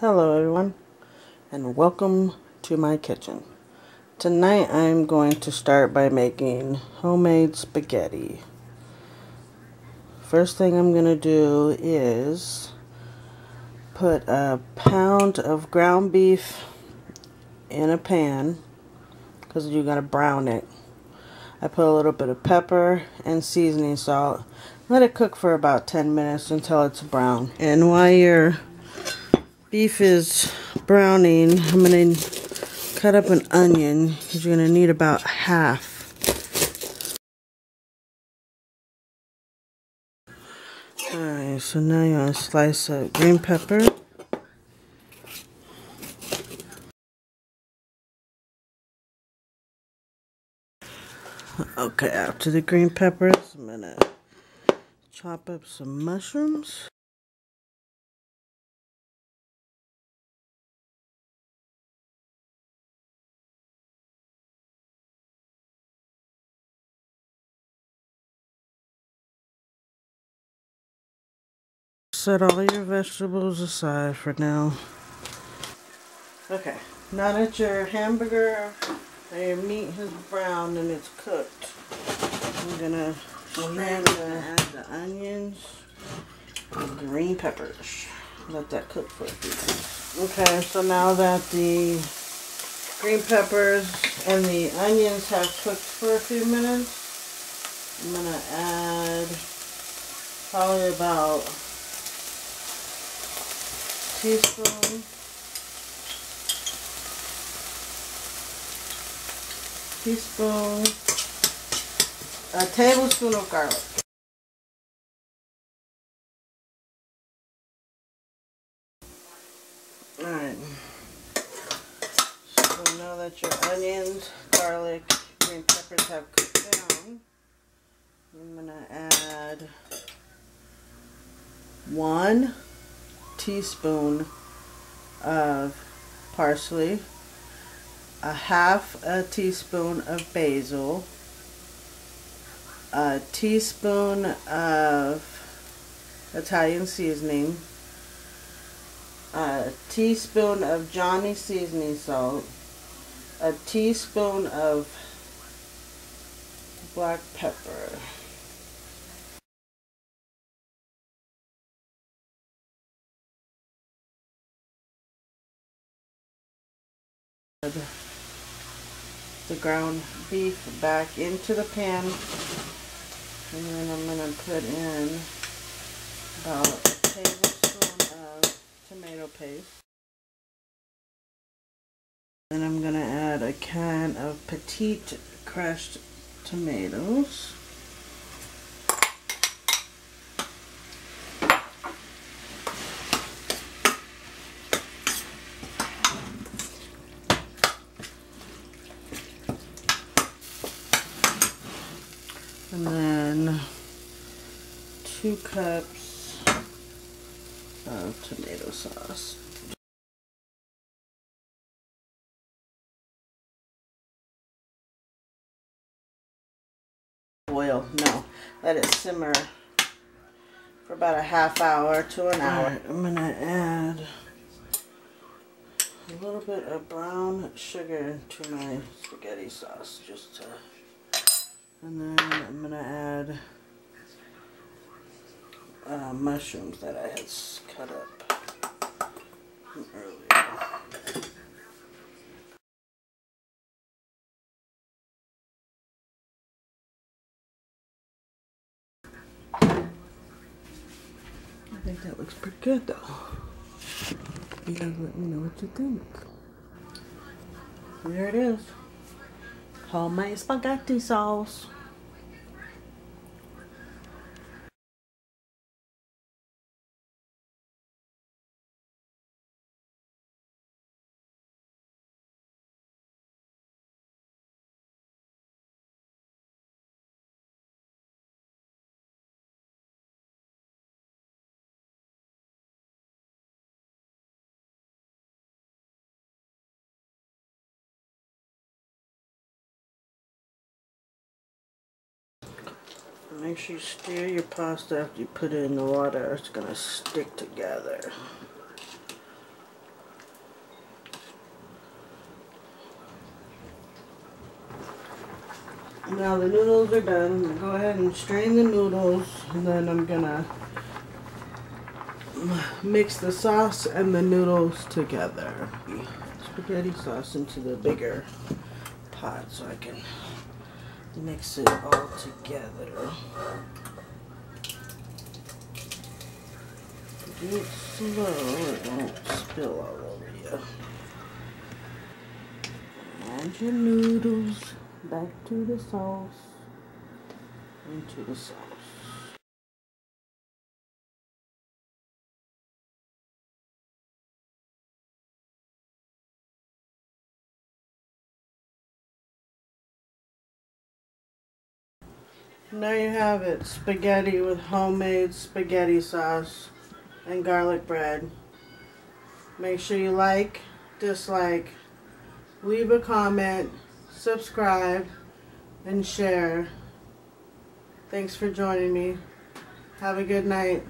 Hello everyone, and welcome to my kitchen. Tonight I'm going to start by making homemade spaghetti. First thing I'm going to do is put a pound of ground beef in a pan, because you got to brown it. I put a little bit of pepper and seasoning salt. Let it cook for about 10 minutes until it's brown. And while your beef is browning, I'm going to cut up an onion, because you're going to need about half. Alright, so now you're going to slice up green pepper. Okay, after the green peppers, I'm going to chop up some mushrooms. Set all your vegetables aside for now. Okay, now that your hamburger or your meat has browned and it's cooked, I'm gonna add the onions and green peppers. Let that cook for a few minutes. Okay, so now that the green peppers and the onions have cooked for a few minutes, I'm gonna add probably about a tablespoon of garlic. Alright, so now that your onions, garlic, green peppers have cooked down, I'm going to add 1 teaspoon of parsley, a half a teaspoon of basil, a teaspoon of Italian seasoning, a teaspoon of Johnny seasoning salt, a teaspoon of black pepper, the ground beef back into the pan, and then I'm going to put in about a tablespoon of tomato paste. Then I'm going to add a can of petite crushed tomatoes. And then 2 cups of tomato sauce. Boil, no, let it simmer for about a half hour to an hour. Right, I'm going to add a little bit of brown sugar to my spaghetti sauce, just to, and then I'm going to add mushrooms that I had cut up from earlier. I think that looks pretty good though. You guys let me know what you think. There it is. Homemade spaghetti sauce. Make sure you stir your pasta after you put it in the water. It's going to stick together. Now the noodles are done. I'm gonna go ahead and strain the noodles, and then I'm gonna mix the sauce and the noodles together. Spaghetti sauce into the bigger pot so I can mix it all together. Do it slow, it won't spill all over you. Add your noodles back to the sauce, into the sauce. There you have it, spaghetti with homemade spaghetti sauce and garlic bread. Make sure you like, dislike, leave a comment, subscribe, and share. Thanks for joining me. Have a good night.